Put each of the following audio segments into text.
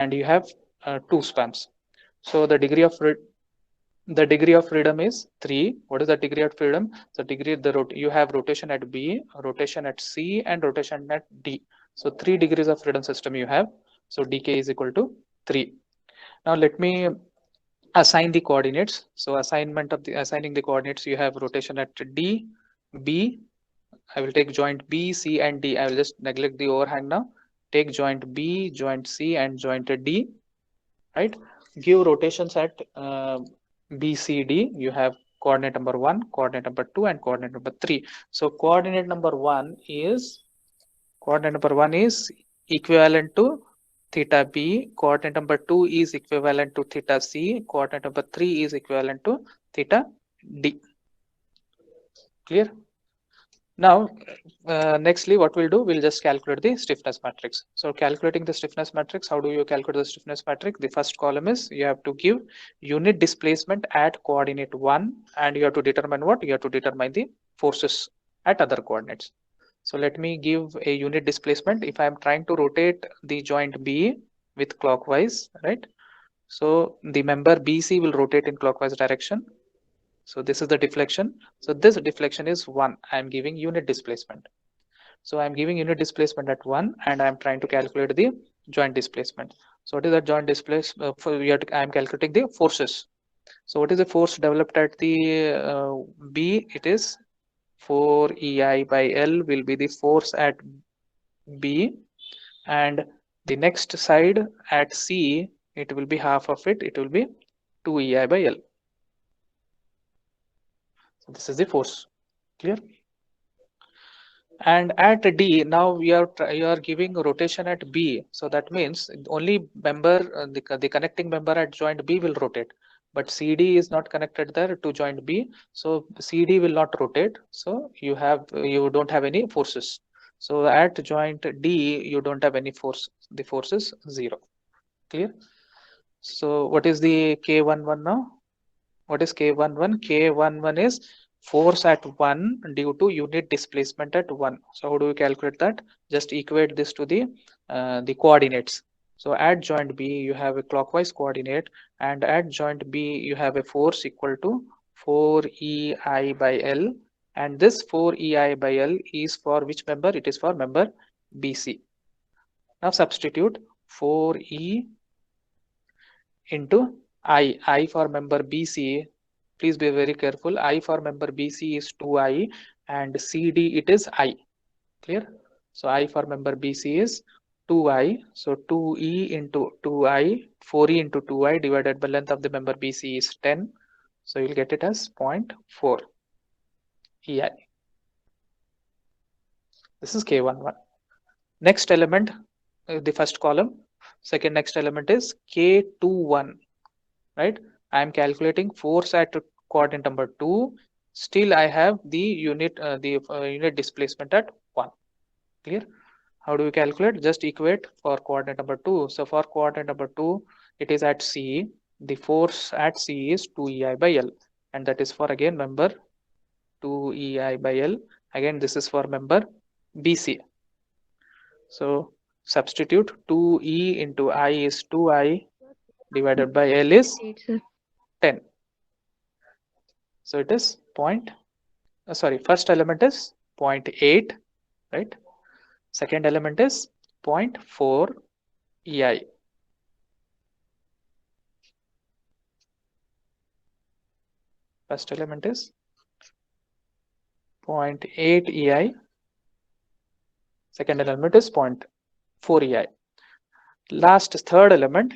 and you have 2 spans. So the degree of freedom is 3. What is the degree of freedom? The degree you have rotation at B, rotation at C, and rotation at D. So 3 degrees of freedom system you have. So dk is equal to 3. Now let me assign the coordinates. So assigning the coordinates, you have rotation at D, B. I will take joint B, C, and D. I will just neglect the overhang now. Take joint B, joint C, and joint D. Right? Give rotations at B, C, D. You have coordinate number 1, coordinate number 2, and coordinate number 3. So coordinate number 1 is equivalent to theta B. Coordinate number 2 is equivalent to theta C. Coordinate number 3 is equivalent to theta D. Clear? Now, nextly, what we'll do, we'll just calculate the stiffness matrix. So calculating the stiffness matrix, how do you calculate the stiffness matrix? The first column is you have to give unit displacement at coordinate 1, and you have to determine what? You have to determine the forces at other coordinates. So let me give a unit displacement. If I am trying to rotate the joint B with clockwise, right? So the member BC will rotate in clockwise direction. So this is the deflection. So this deflection is 1. I am giving unit displacement. So I am giving unit displacement at 1, and I am trying to calculate the joint displacement. So what is the joint displacement? I am calculating the forces. So what is the force developed at the B? It is 4 EI by L will be the force at B, and the next side at C, it will be half of it. It will be 2 EI by L. So this is the force. Clear? And at D, now you are giving rotation at B. So that means only member, the connecting member at joint B will rotate, but CD is not connected there to joint B. So CD will not rotate. So you don't have any forces. So at joint D, you don't have any force. The force is 0. Clear? So what is the K11 now? What is K11? K11 is force at 1 due to unit displacement at 1. So how do we calculate that? Just equate this to the coordinates. So at joint B, you have a clockwise coordinate, and at joint B, you have a force equal to 4 EI by L. And this 4 EI by L is for which member? It is for member BC. Now substitute 4E into I for member BC. Please be very careful. I for member BC is 2I, and CD it is I. Clear? So I for member BC is 2I. So 2E into 2I, 4E into 2I divided by length of the member BC is 10. So you'll get it as 0.4 EI. This is K11. Next element, the first column. Second next element is K21. Right? I am calculating force at coordinate number 2. Still I have the unit displacement at 1. Clear? How do we calculate? Just equate for coordinate number 2. So for coordinate number 2, it is at C. The force at C is 2 EI by L, and that is for again member 2 EI by L. Again, this is for member BC. So substitute 2E into I is 2I divided by L is 10. So it is first element is 0.8, right? Second element is 0.4 EI. First element is 0.8 EI. Second element is 0.4 EI. Last third element,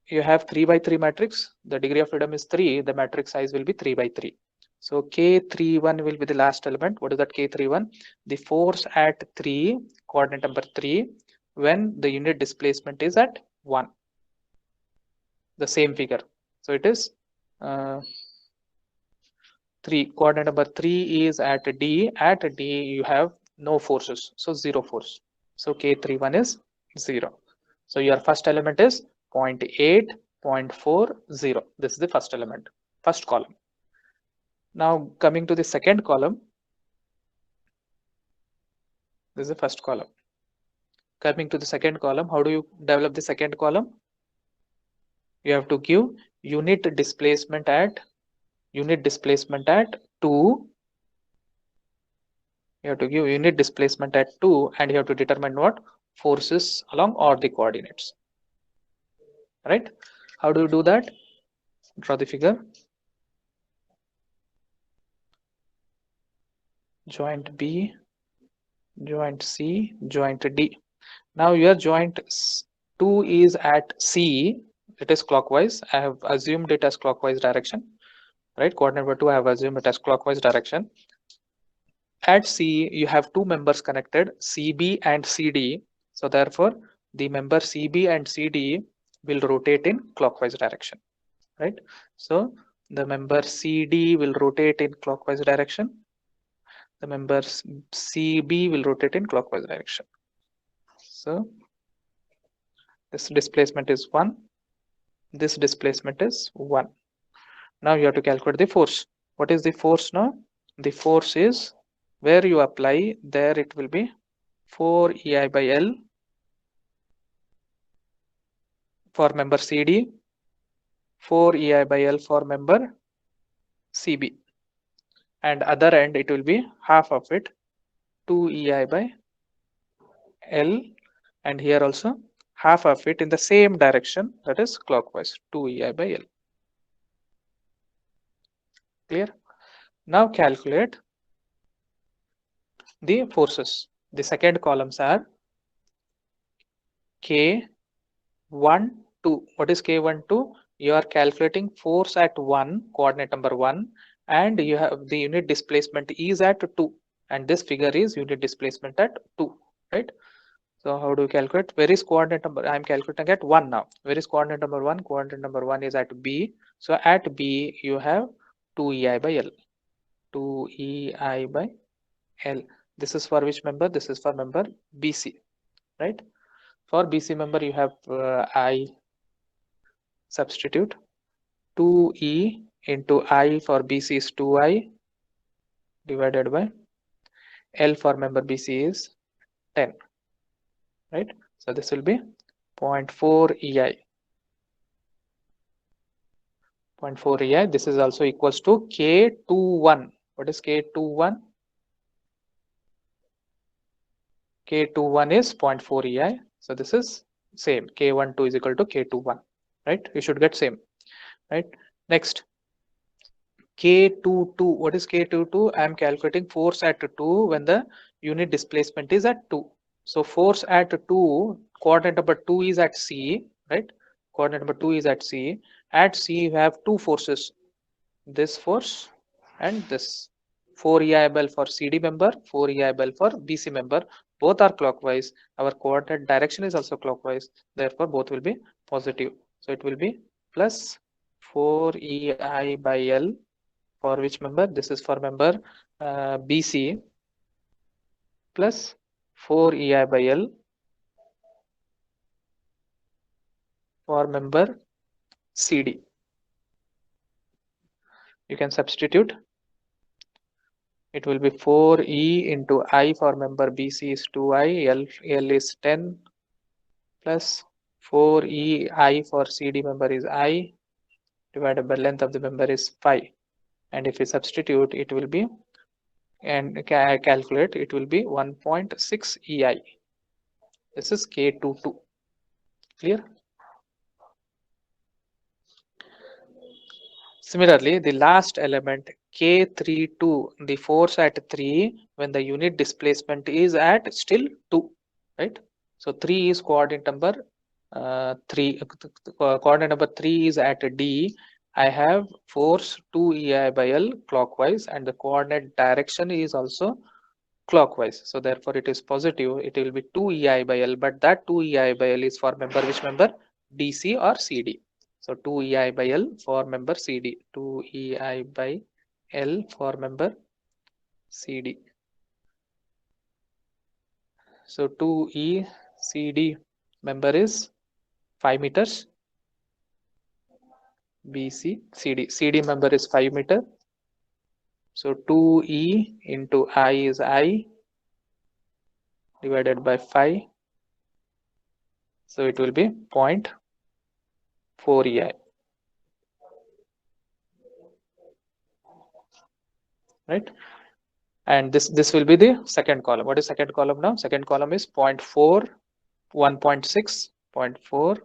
you have 3 by 3 matrix. The degree of freedom is 3. The matrix size will be 3 by 3. So K31 will be the last element. What is that K31? The force at 3, coordinate number 3, when the unit displacement is at 1. The same figure. So it is 3. Coordinate number 3 is at D. At D, you have no forces. So 0 force. So K31 is 0. So your first element is 0.8, 0.40. This is the first element, first column. Now coming to the second column, this is the first column. Coming to the second column, how do you develop the second column? you have to give unit displacement at 2. You have to give unit displacement at 2, and you have to determine what forces along all the coordinates, right? How do you do that? Draw the figure. Joint B, joint C, joint D. Now your joint 2 is at C. It is clockwise. I have assumed it as clockwise direction, right? Coordinate number 2, I have assumed it as clockwise direction. At C, you have two members connected, CB and CD. So therefore, the member CB and CD will rotate in clockwise direction, right? So the member CD will rotate in clockwise direction. The member CB will rotate in clockwise direction. So this displacement is 1. This displacement is 1. Now you have to calculate the force. What is the force now? The force is where you apply, there it will be 4 EI by L for member CD, 4 EI by L for member CB, and other end it will be half of it, 2 EI by L, and here also half of it in the same direction, that is clockwise, 2 EI by L. Clear? Now calculate the forces. The second columns are K1, 2. What is K1, 2? You are calculating force at 1, coordinate number 1, and you have the unit displacement is at 2, and this figure is unit displacement at 2, right? So how do you calculate? Where is coordinate number? I am calculating at 1 now. Where is coordinate number 1? Coordinate number 1 is at B. So at B you have 2 EI by L. 2 EI by L. This is for which member? This is for member BC, right? For BC member you have I substitute 2E into I for BC is 2I divided by L for member BC is 10, right? So this will be 0.4 EI. 0.4 EI. This is also equals to K21. What is K21? K21 is 0.4 EI. So this is same. K12 is equal to K21, right? You should get same, right? Next, K22. What is K22? I am calculating force at 2 when the unit displacement is at 2. So force at 2, coordinate number 2 is at C, right? Coordinate number 2 is at C. At C, you have two forces, this force and this. 4 EIBL for CD member, 4 EIBL for BC member. Both are clockwise. Our coordinate direction is also clockwise. Therefore, both will be positive. So it will be plus 4 EI by L for which member? This is for member BC plus 4 EI by L for member CD. You can substitute. It will be 4E into I for member BC is 2I, L is 10 plus 4EI for CD member is I divided by length of the member is 5. And if we substitute, it will be, and calculate, it will be 1.6 EI. This is K22. Clear? Similarly, the last element K32, the force at 3 when the unit displacement is at still 2, right? So 3 is coordinate number 3. Coordinate number 3 is at D. I have force 2 EI by L clockwise, and the coordinate direction is also clockwise. So therefore it is positive. It will be 2 EI by L, but that 2 EI by L is for member which member? DC or CD. So 2 EI by L for member CD. 2 EI by L for member CD. So 2 E CD member is 5 meters. BC CD. CD member is 5 meter. So 2E into I is I divided by 5. So it will be 0.5 4 EI, right? And this will be the second column. What is second column now? Second column is 0.4, 1.6, 0.4,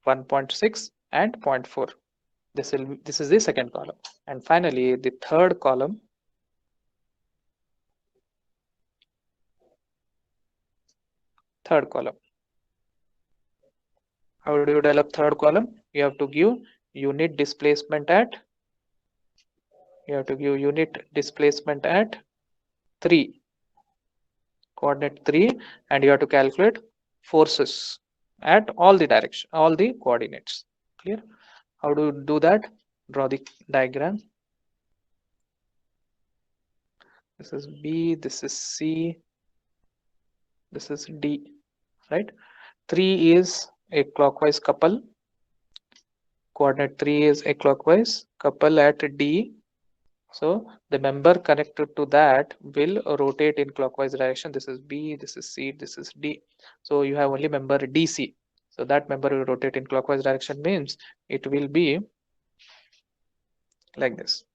1.6 and 0.4. This is the second column. And finally the third column, How do you develop third column? You have to give unit displacement at 3, coordinate 3, and you have to calculate forces at all the direction, all the coordinates. Clear? How do you do that? Draw the diagram. This is B, this is C, this is D, right? 3 is a clockwise couple, coordinate 3 is a clockwise couple at D. So the member connected to that will rotate in clockwise direction. This is B, this is C, this is D. So you have only member DC. So that member will rotate in clockwise direction, means it will be like this,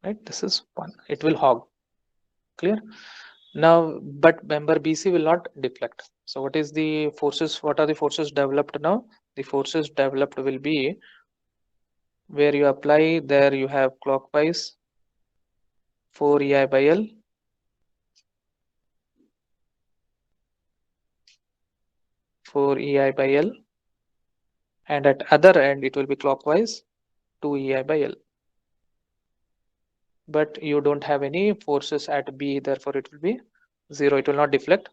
right? This is 1. It will hog. Clear? Now, but member BC will not deflect. So what is the forces? What are the forces developed now? The forces developed will be where you apply, there you have clockwise 4 EI by L, and at other end it will be clockwise 2 EI by L. But you don't have any forces at B, therefore it will be 0. It will not deflect.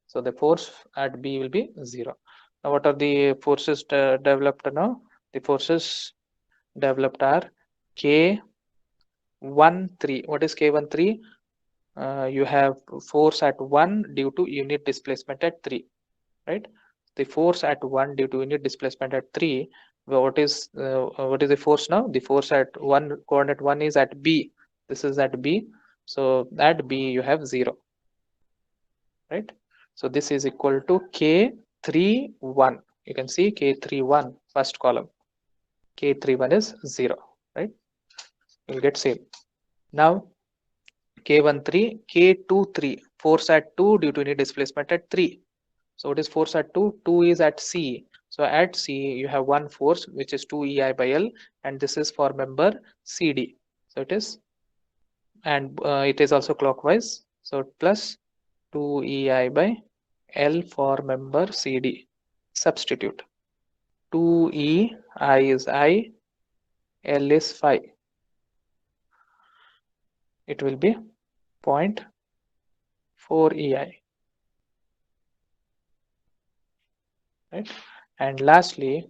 So the force at B will be 0. Now what are the forces developed now? The forces developed are K13. What is K13? You have force at 1 due to unit displacement at 3, right? The force at 1 due to unit displacement at 3. What is the force now? The force at 1, coordinate 1 is at B. This is at B. So at B you have 0, right? So this is equal to K31. You can see K31, first column. K31 is 0, right? You'll get same. Now K13, K23, force at 2 due to unit displacement at 3. So what is force at 2? 2 is at C. So at C you have one force which is 2 EI by L, and this is for member CD. So it is, and it is also clockwise. So plus 2 EI by L for member CD. Substitute. 2 E, I is I, L is phi. It will be 0.4 EI. Right? And lastly,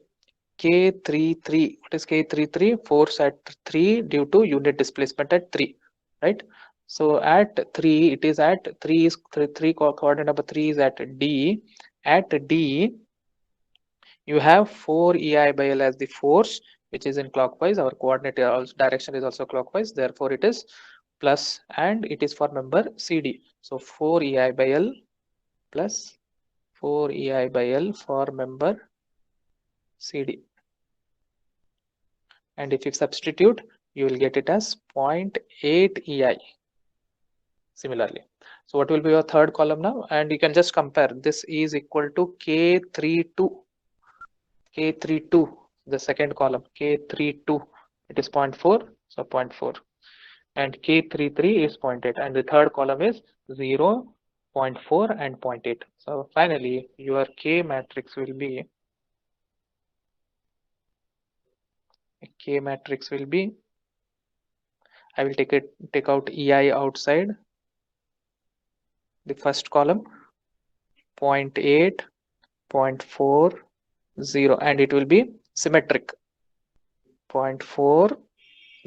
K33. What is K33? Force at 3 due to unit displacement at 3. Right? So at 3, it is at 3 is 3 coordinate number 3 is at D. At D, you have 4 EI by L as the force, which is in clockwise. Our coordinate direction is also clockwise. Therefore, it is plus, and it is for member CD. So 4 EI by L plus 4 EI by L for member CD. And if you substitute, you will get it as 0.8 EI. Similarly, so what will be your third column now? And you can just compare. This is equal to K32. K32, the second column, K32, it is 0.4, so 0.4. And K33 is 0.8, and the third column is 0, 0.4 and 0.8. So finally, your K matrix will be, I will take out EI outside the first column, 0.8, 0.4, 0, and it will be symmetric. 0.4,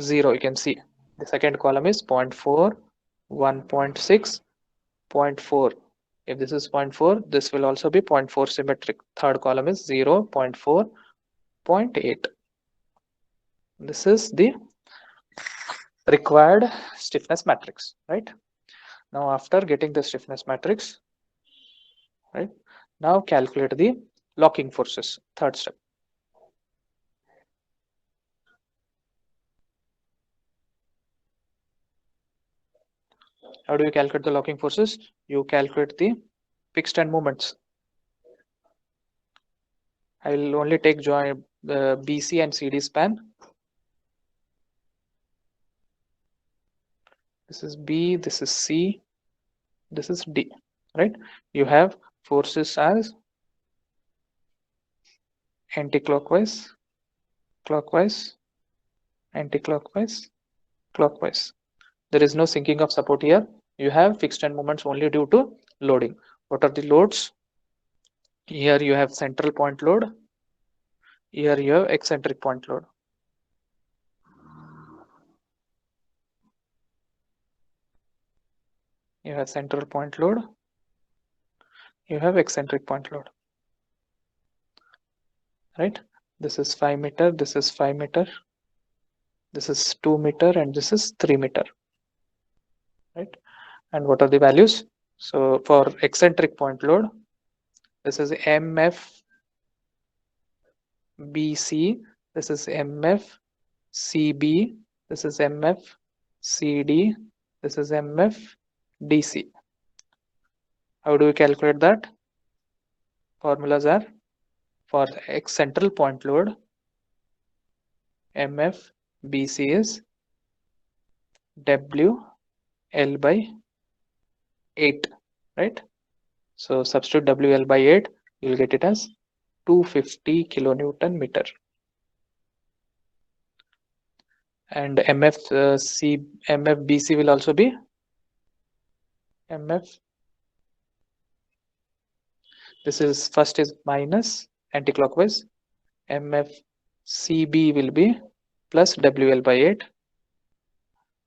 0, you can see the second column is 0.4, 1.6, 0.4. If this is 0.4, this will also be 0.4 symmetric. Third column is 0, 0.4, 0.8. This is the required stiffness matrix, right? Now after getting the stiffness matrix, right, now calculate the locking forces, third step. How do you calculate the locking forces? You calculate the fixed end moments. I will only take joint BC and CD span. This is B, this is C, this is D, right? You have forces as anti-clockwise, clockwise, anti-clockwise, clockwise. There is no sinking of support here. You have fixed end moments only due to loading. What are the loads? Here you have central point load. Here you have eccentric point load. You have central point load. You have eccentric point load. Right? This is 5 meter. This is 5 meter. This is 2 meter and this is 3 meter. Right? And what are the values? So for eccentric point load, this is MF BC, this is MF CB, this is MF CD, this is MF DC. How do we calculate that? Formulas are for central point load, MF BC is W L by 8, right? So substitute WL by 8, you will get it as 250 kilonewton meter. And MFBC will also be MF. This is first is minus anti-clockwise. MFCB will be plus WL by 8,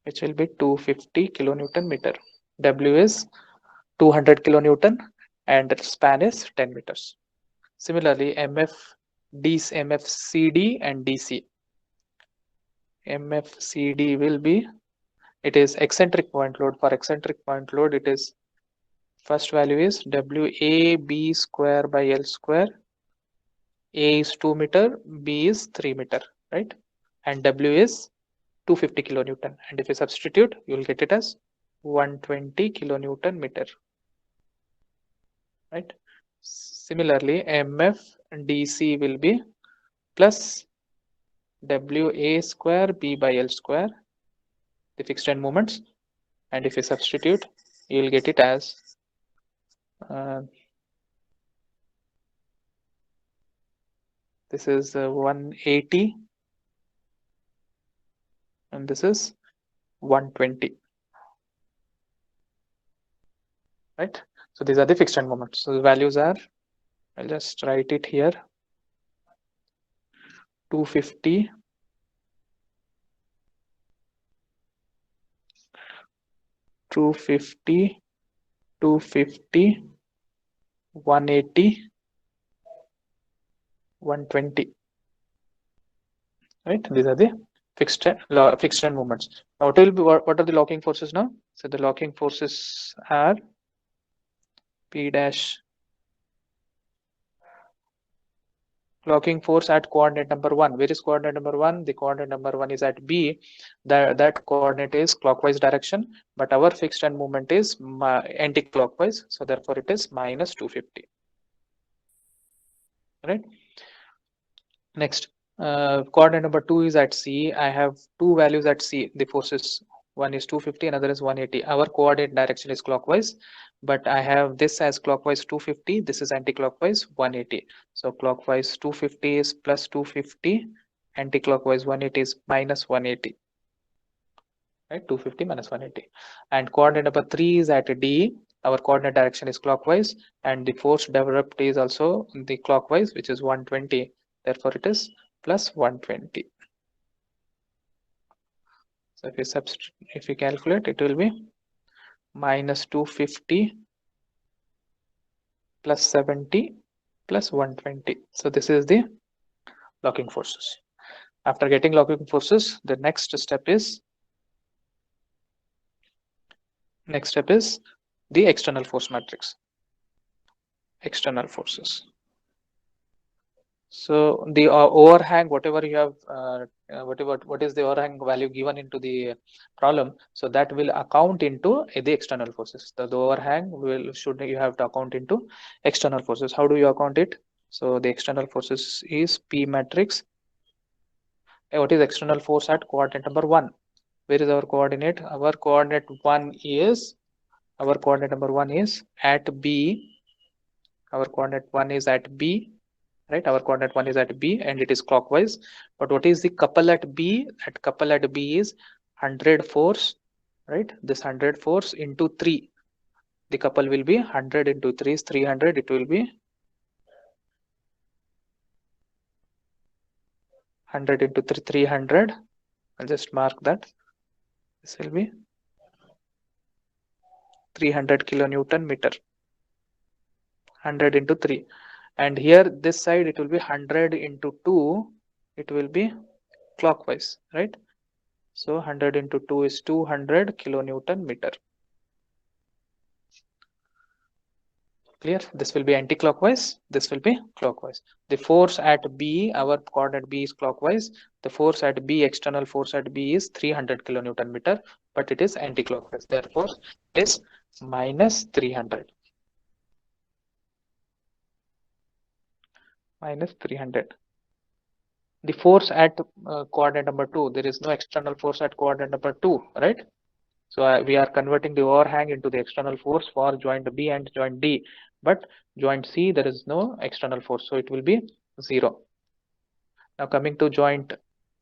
which will be 250 kilonewton meter. W is 200 kilonewton and span is 10 meters. Similarly, MFCD and DC. MFCD will be, it is eccentric point load. For eccentric point load, it is first value is WAB square by L square. A is 2 meter, B is 3 meter, right? And W is 250 kilonewton. And if you substitute, you will get it as 120 kilonewton meter, right? Similarly, MF DC will be plus WA square B by L square, the fixed end moments. And if you substitute, you will get it as this is 180 and this is 120, right? So these are the fixed end moments. So the values are, I'll just write it here, 250, 250, 250, 180, 120, right? These are the fixed end moments. Now what are the locking forces now? So the locking forces are P dash locking force at coordinate number 1. Where is coordinate number 1? The coordinate number 1 is at B. That coordinate is clockwise direction, but our fixed end moment is anti-clockwise, so therefore it is minus 250, right? Next, coordinate number 2 is at C. I have two values at C. The forces, one is 250, another is 180. Our coordinate direction is clockwise, but I have this as clockwise 250, this is anti-clockwise 180. So clockwise 250 is plus 250, anti-clockwise 180 is minus 180, right? 250 minus 180. And coordinate number 3 is at D. Our coordinate direction is clockwise, and the force developed is also the clockwise, which is 120. Therefore, it is plus 120. So if you calculate, it will be minus 250 plus 70 plus 120. So this is the locking forces. After getting locking forces, the next step is the external force matrix. External forces. So the overhang, whatever you have, what is the overhang value given into the problem, so that will account into the external forces. The overhang should you have to account into external forces. How do you account it? So the external forces is P matrix. What is external force at coordinate number 1? Where is our coordinate? Our coordinate number 1 is at B. Our coordinate 1 is at B, right? Our coordinate 1 is at B and it is clockwise. But what is the couple at B? At couple at B is 100 force, right? This 100 force into 3. The couple will be 100 into 3 is 300. It will be 100 into 3, 300. I'll just mark that. This will be 300 kilonewton meter. 100 into 3. And here this side it will be 100 into 2. It will be clockwise, right? So 100 into 2 is 200 kilonewton meter. Clear? This will be anti-clockwise. This will be clockwise. The force at B, our coordinate B is clockwise. The force at B, external force at B is 300 kilonewton meter, but it is anti-clockwise. Therefore, it is minus 300. Minus 300. The force at coordinate number 2, there is no external force at coordinate number 2, right? So we are converting the overhang into the external force for joint B and joint D, but joint C there is no external force, so it will be 0. Now coming to joint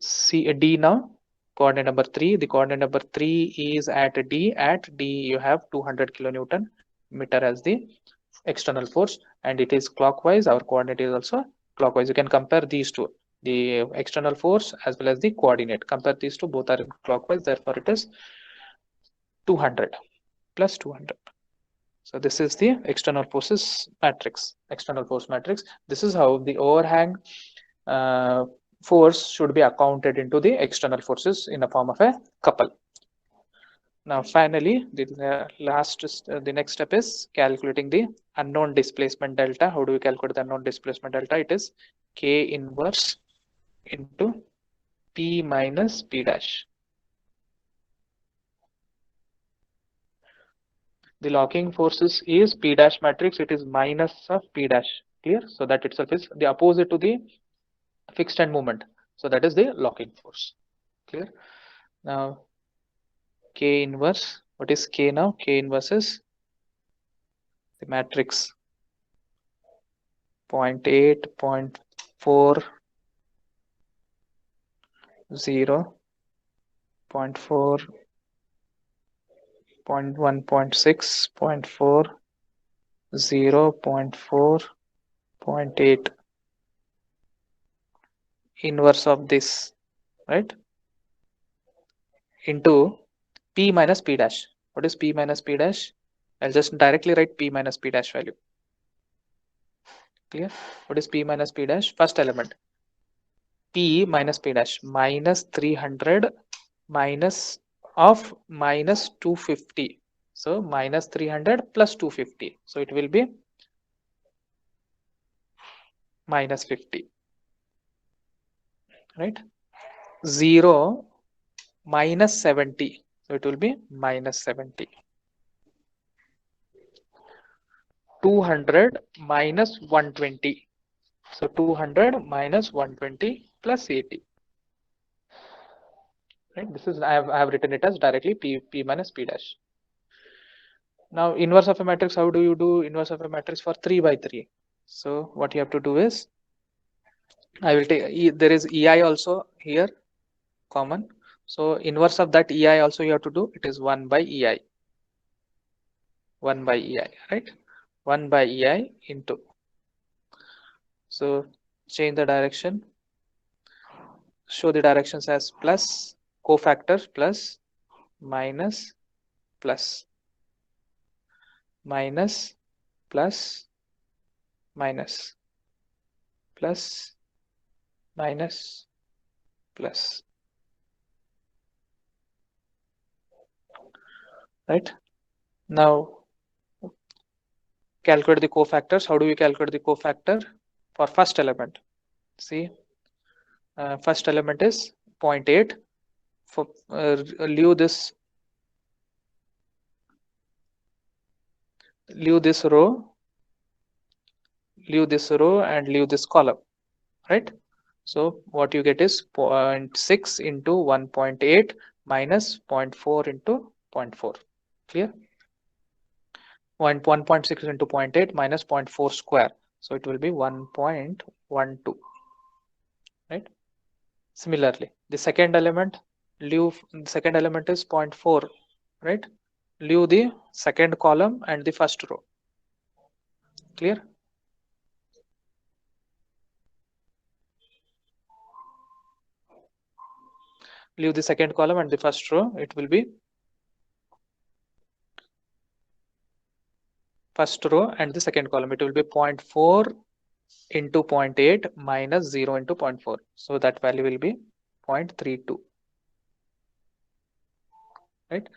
D now, coordinate number 3, the coordinate number 3 is at D. At D you have 200 kilonewton meter as the external force and it is clockwise. Our coordinate is also clockwise. You can compare these two, the external force as well as the coordinate. Compare these two, both are clockwise, therefore it is 200 plus 200. So this is the external forces matrix, external force matrix. This is how the overhang force should be accounted into the external forces in the form of a couple. Now finally, the next step is calculating the unknown displacement delta. How do we calculate the unknown displacement delta? It is K inverse into P minus P dash. The locking forces is P dash matrix. It is minus of P dash. Clear? So that itself is the opposite to the fixed end moment. So that is the locking force. Clear? Now K inverse. What is K now? K inverse is the matrix 0.8, 0.4, 0, 0.4, 0.1, 0.6, 0.4, 0, 0.4, 0.8. Inverse of this, right? Into P minus P dash. What is P minus P dash? I'll just directly write P minus P dash value. Clear? What is P minus P dash? First element. P minus P dash minus 300 minus of minus 250. So minus 300 plus 250. So it will be minus 50. Right? 0 minus 70. So it will be minus 70. 200 minus 120. So 200 minus 120 plus 80. Right? This is I have written it as directly P minus P dash. Now inverse of a matrix, how do you do inverse of a matrix for 3 by 3? So what you have to do is, I will take, there is EI also here common. So inverse of that EI also you have to do, it is 1 by EI. 1 by EI, right? 1 by EI into. So change the direction. Show the directions as plus, cofactors plus, minus, plus, minus, plus, minus, plus, minus, plus. Right? Now calculate the cofactors. How do we calculate the cofactor for first element? See, first element is 0.8. For leave this row, leave this row, and leave this column, right? So what you get is 0.6 into 1.8 minus 0.4 into 0.4. Clear? 1.6 into 0.8 minus 0.4 square. So it will be 1.12, right? Similarly, the second element, leave the second element is 0.4, right? Leave the second column and the first row. Clear? Leave the second column and the first row. It will be first row and the second column. It will be 0.4 into 0.8 minus 0 into 0.4. So that value will be 0.32. Right?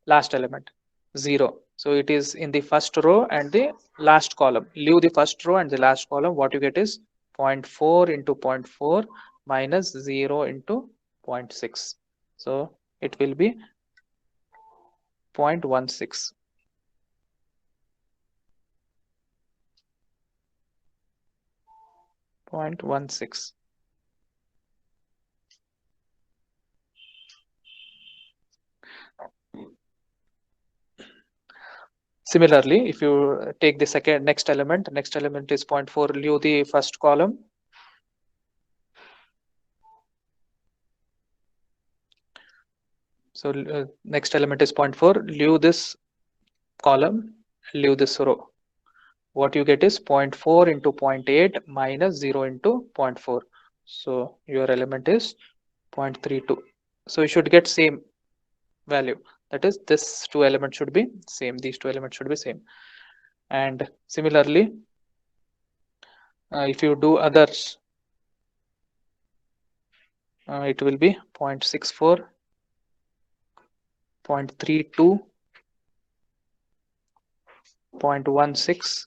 Last element, 0. So it is in the first row and the last column. Leave the first row and the last column. What you get is 0.4 into 0.4 minus 0 into 0.6. So it will be 0.16. Similarly, if you take the next element is 0.4, leave the first column. So next element is 0.4, leave this column, leave this row. What you get is 0.4 into 0.8 minus 0 into 0.4. So your element is 0.32. So you should get same value. That is, this two elements should be same. These two elements should be same. And similarly, if you do others, it will be 0.64, 0.32, 0.16,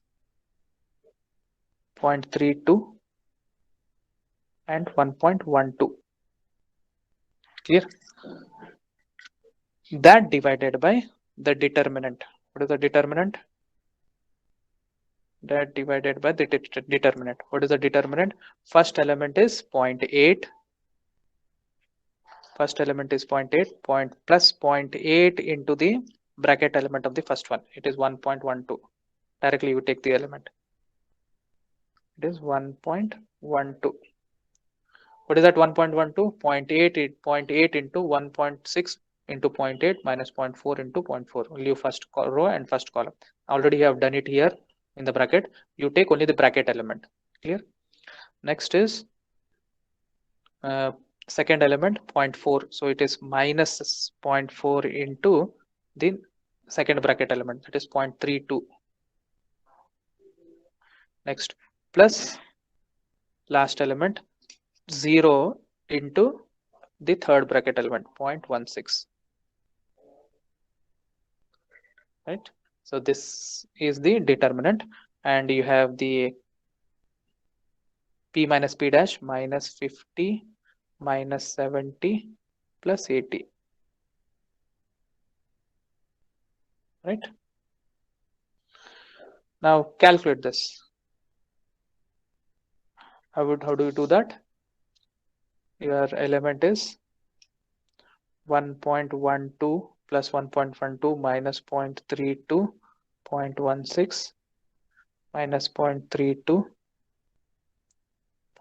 0.32, and 1.12. Clear? That divided by the determinant. What is the determinant? That divided by the determinant. What is the determinant? First element is 0.8. First element is 0.8 plus 0.8 into the bracket element of the first one. It is 1.12. Directly you take the element. It is 1.12. What is that 1.12? 0.8 into 1.6 into 0.8 minus 0.4 into 0.4. Leave first row and first column. Already you have done it here in the bracket. You take only the bracket element. Clear? Next is second element 0.4. So it is minus 0.4 into the second bracket element. That is 0.32. Next, plus last element 0 into the third bracket element 0.16. Right? So this is the determinant, and you have the p minus p dash minus 50 minus 70 plus 80. Right? Now calculate this. How do you do that? Your element is 1.12 plus 1.12 minus 0.32, 0.16 minus 0.32,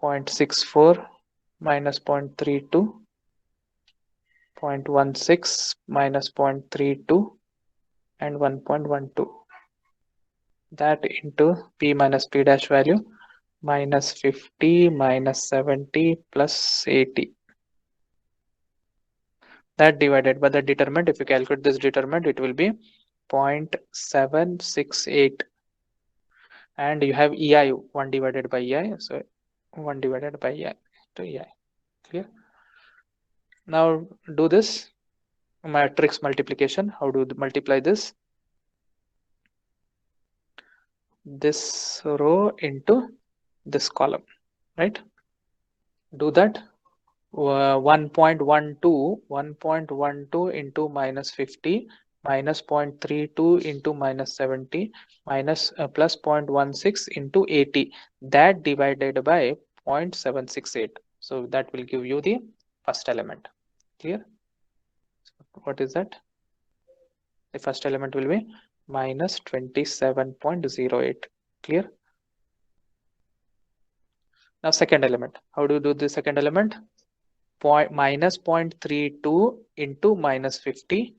0.64 minus 0.32, 0.16 minus 0.32, and 1.12. That into p minus p dash value minus 50 minus 70 plus 80. That divided by the determinant. If you calculate this determinant, it will be 0.768. And you have EI, 1 divided by EI. So 1 divided by EI to EI. Clear? Now do this matrix multiplication. How do you multiply this? This row into this column, right? Do that. 1.12 into minus 50 minus 0.32 into minus 70 minus plus 0.16 into 80, that divided by 0.768. So that will give you the first element. Clear? What is that? The first element will be minus 27.08. Clear? Now second element. How do you do the second element? Minus 0.32 into minus 50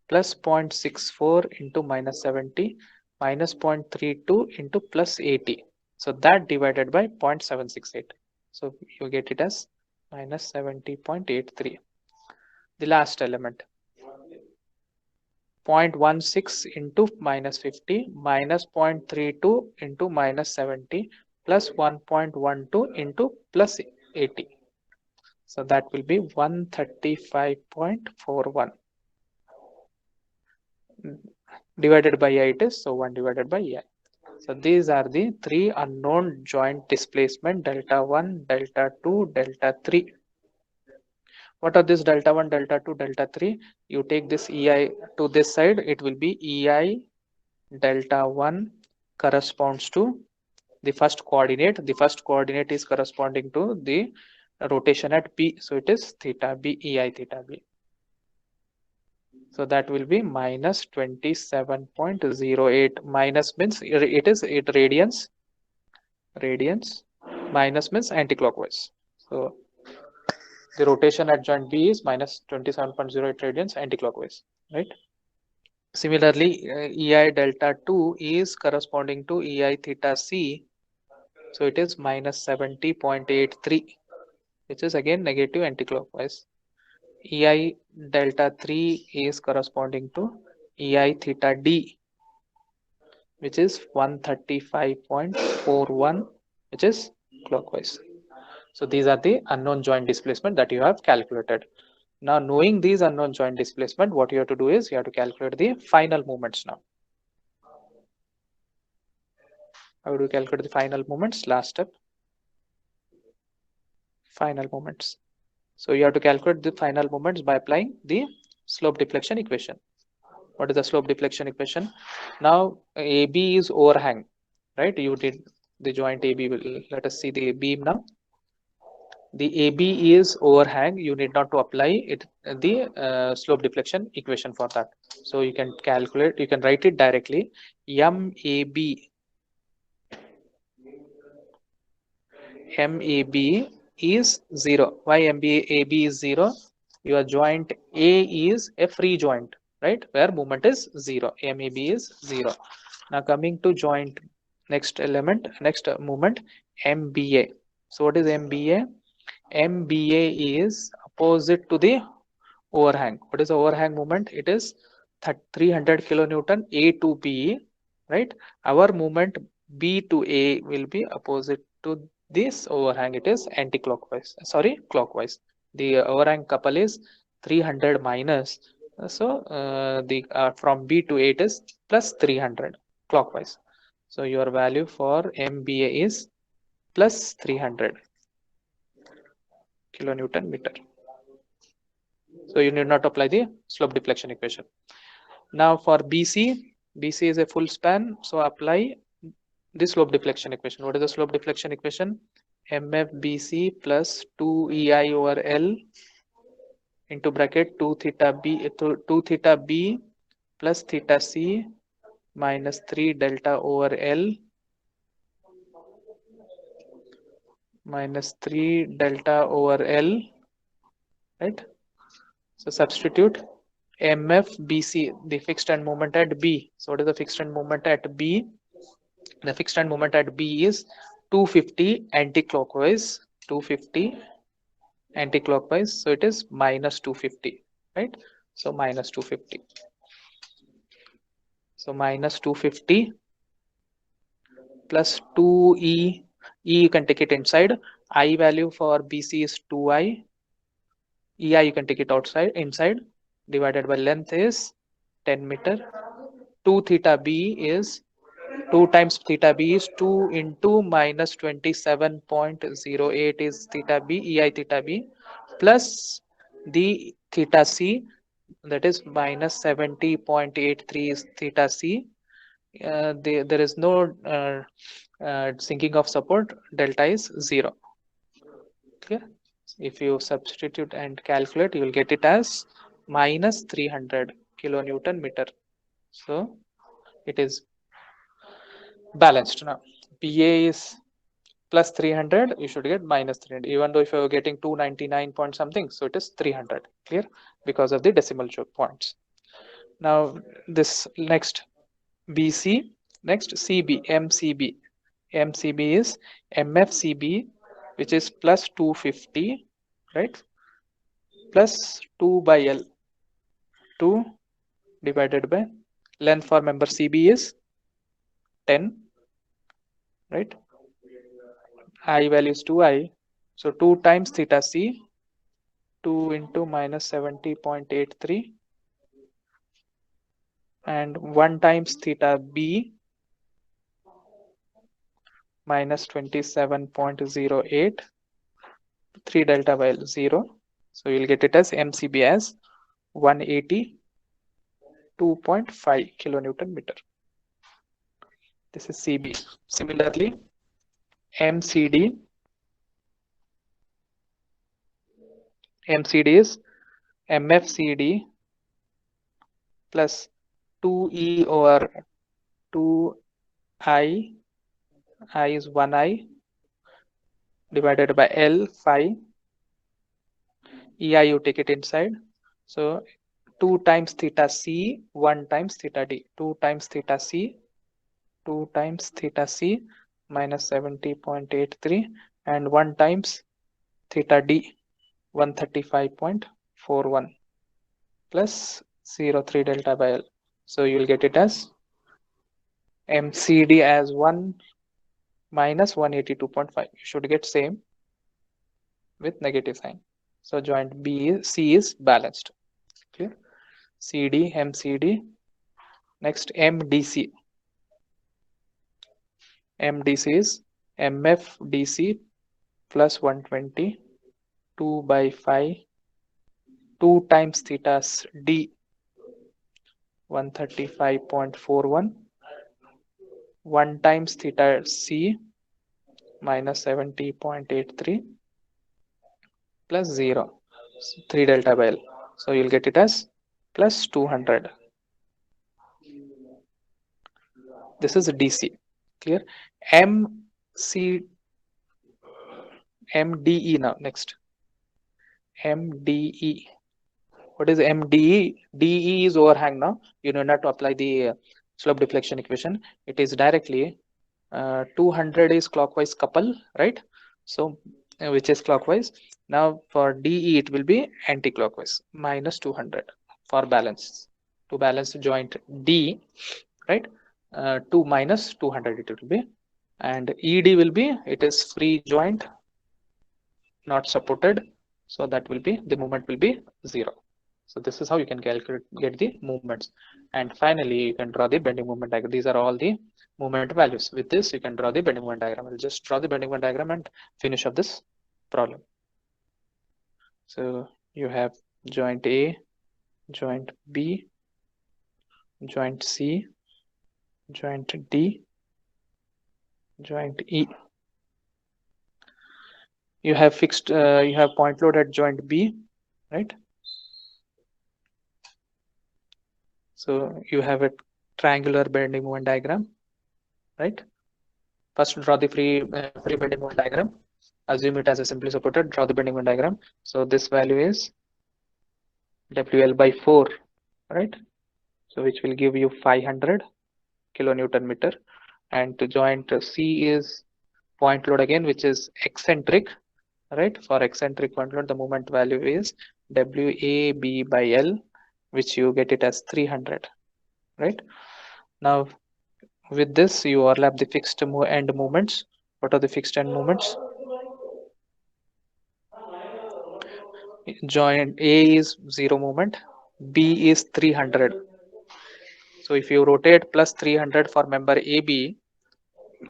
plus 0.64 into minus 70 minus 0.32 into plus 80. So that divided by 0.768. So you get it as minus 70.83. The last element, 0.16 into minus 50 minus 0.32 into minus 70 plus 1.12 into plus 80. So that will be 135.41 divided by I, it is so 1 divided by I. So these are the three unknown joint displacement, delta 1, delta 2, delta 3. What are this delta 1, delta 2, delta 3? You take this EI to this side, it will be EI delta 1 corresponds to the first coordinate. The first coordinate is corresponding to the rotation at B. So it is theta B, EI theta B. So that will be minus 27.08. Minus means it radians. Minus means anticlockwise. So the rotation at joint B is minus 27.08 radians anticlockwise, right? Similarly, EI delta 2 is corresponding to EI theta C. So it is minus 70.83, which is again negative anticlockwise. EI delta 3 is corresponding to EI theta D, which is 135.41, which is clockwise. So these are the unknown joint displacement that you have calculated. Now, knowing these unknown joint displacement, what you have to do is you have to calculate the final moments now. How do you calculate the final moments? Last step. Final moments. So you have to calculate the final moments by applying the slope deflection equation. What is the slope deflection equation? Now AB is overhang, right? You did the joint AB. Let us see the beam now. The AB is overhang. You need not to apply it the slope deflection equation for that. So you can calculate. You can write it directly. MAB is 0. Why AB is 0? Your joint A is a free joint, right? Where moment is 0. MAB is 0. Now coming to joint, next element, next moment, MBA. So what is MBA? MBA is opposite to the overhang. What is the overhang moment? It is 300 kilonewton A to B, right? Our moment B to A will be opposite to this overhang. It is anti-clockwise, sorry, clockwise. The overhang couple is 300 minus, so the from B to A it is plus 300 clockwise. So your value for MBA is plus 300 kilonewton meter. So you need not apply the slope deflection equation. Now for BC is a full span, so apply the slope deflection equation. What is the slope deflection equation? MFBC plus 2EI over L into bracket 2 theta B plus theta C minus 3 delta over L minus 3 delta over L, right? So substitute MFBC, the fixed end moment at B. So what is the fixed end moment at B? The fixed end moment at B is 250 anti-clockwise, 250 anti-clockwise. So it is minus 250, right? So minus 250. So minus 250 plus 2E. E you can take it inside. I value for BC is 2I. EI you can take it outside, inside. Divided by length is 10 meter. 2 theta B is 2 times theta b is 2 into minus 27.08 is theta b, ei theta b, plus the theta c, that is minus 70.83 is theta c. There is no sinking of support, delta is 0. Clear? If you substitute and calculate, you will get it as minus 300 kilonewton meter. So it is balanced now. PA is plus 300, you should get minus 300, even though if you are getting 299 point something, so it is 300. Clear? Because of the decimal points. Now this next BC, next CB, MCB. MCB is MFCB, which is plus 250, right? Plus 2 by L. 2 divided by length for member CB is 10, right? I value is 2I. So 2 times theta C, 2 into minus 70.83, and 1 times theta B, minus 27.08, 3 delta by 0. So you'll get it as MCB as 182.5 kilonewton meter. This is CB. Similarly, MCD. MCD is MFCD plus 2E over 2I. I is 1I divided by L 5. EI you take it inside. So 2 times theta C, 1 times theta D. 2 times theta C, 2 times theta C minus 70.83, and 1 times theta D, 135.41 plus 0.3 delta by L. So you will get it as MCD as 1 minus 182.5. You should get same with negative sign. So joint C is balanced. Clear? CD, MCD. Next MDC. MDC is MFDC plus 120, 2 by 5, 2 times theta D, 135.41, 1 times theta C, minus 70.83, plus 0, 3 delta by L. So you'll get it as plus 200. This is DC. Clear? MDE now. Next, MDE. What is MDE? DE is overhang now. You do not apply the slope deflection equation. It is directly 200 is clockwise couple, right? So which is clockwise. Now for DE it will be anti-clockwise, minus 200 for balance. To balance joint D, right? 2 minus 200 it will be, and ED will be, it is free joint, not supported, so that will be, the movement will be 0. So this is how you can calculate, get the movements. And finally you can draw the bending moment diagram. These are all the movement values. With this you can draw the bending moment diagram. I'll just draw the bending moment diagram and finish up this problem. So you have joint A, joint B, joint C, joint D, joint E. You have fixed, you have point load at joint B, right? So you have a triangular bending moment diagram, right? First draw the free bending moment diagram. Assume it as a simply supported. Draw the bending moment diagram. So this value is WL by 4, right? So which will give you 500 kilonewton meter. And to joint C is point load again, which is eccentric, right? For eccentric point load, the moment value is WAB by L, which you get it as 300, right? Now with this you overlap the fixed end moments. What are the fixed end moments? Joint A is 0 moment, B is 300. So if you rotate plus 300 for member AB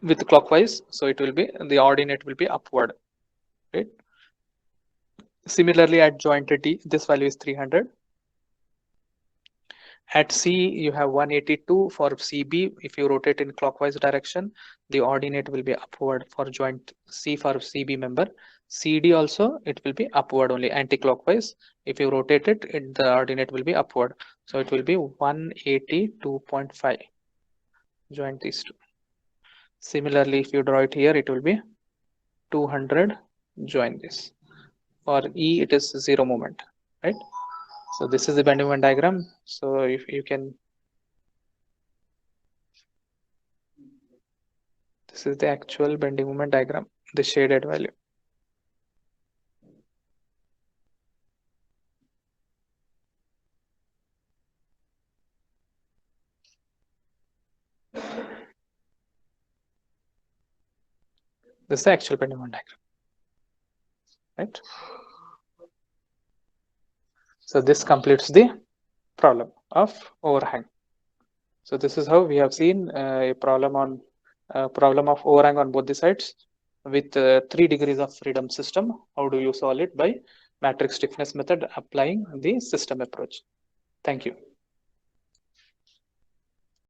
with clockwise, so it will be, the ordinate will be upward, right? Similarly at joint D, this value is 300. At C, you have 182 for CB. If you rotate in clockwise direction, the ordinate will be upward for joint C for CB member. CD also, it will be upward only, anti-clockwise. If you rotate it, the ordinate will be upward. So it will be 182.5. Join these two. Similarly, if you draw it here, it will be 200. Join this. For E, it is 0 moment, right? So this is the bending moment diagram. So if you can, this is the actual bending moment diagram, the shaded value. This is the actual bending moment diagram, right? So this completes the problem of overhang. So this is how we have seen a problem of overhang on both the sides with 3 degrees of freedom system. How do you solve it? By matrix stiffness method, applying the system approach. Thank you.